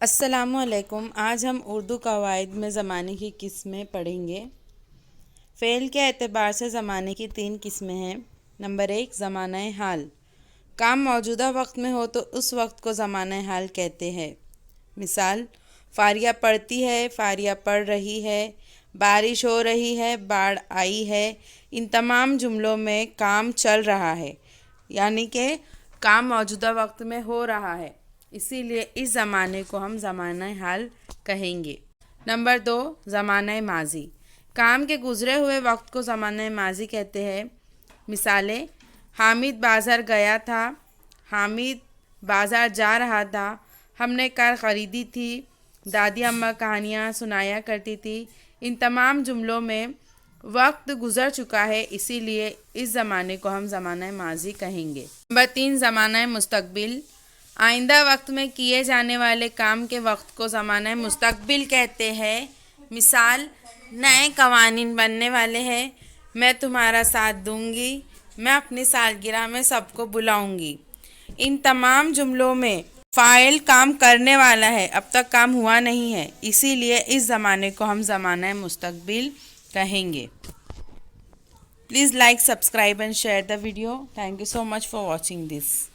السلام علیکم۔ آج ہم اردو قواعد میں زمانے کی قسمیں پڑھیں گے۔ فعل کے اعتبار سے زمانے کی 3 قسمیں ہیں۔ نمبر 1، زمانہ حال۔ کام موجودہ وقت میں ہو تو اس وقت کو زمانہ حال کہتے ہیں۔ مثال، فاریہ پڑھتی ہے، فاریہ پڑھ رہی ہے، بارش ہو رہی ہے، باڑھ آئی ہے۔ ان تمام جملوں میں کام چل رہا ہے، یعنی کہ کام موجودہ وقت میں ہو رہا ہے، اسی لیے اس زمانے کو ہم زمانہ حال کہیں گے۔ نمبر 2، زمانہ ماضی۔ کام کے گزرے ہوئے وقت کو زمانہ ماضی کہتے ہیں۔ مثالیں، حامد بازار گیا تھا، حامد بازار جا رہا تھا، ہم نے کار خریدی تھی، دادی اماں کہانیاں سنایا کرتی تھی۔ ان تمام جملوں میں وقت گزر چکا ہے، اسی لیے اس زمانے کو ہم زمانہ ماضی کہیں گے۔ نمبر 3، زمانہ مستقبل۔ آئندہ وقت میں کیے جانے والے کام کے وقت کو زمانہ مستقبل کہتے ہیں۔ مثال، نئے قوانین بننے والے ہیں، میں تمہارا ساتھ دوں گی، میں اپنی سالگرہ میں سب کو بلاؤں گی۔ ان تمام جملوں میں فاعل کام کرنے والا ہے، اب تک کام ہوا نہیں ہے، اسی لیے اس زمانے کو ہم زمانہ مستقبل کہیں گے۔ Please like, subscribe and share the video. Thank you so much for watching this.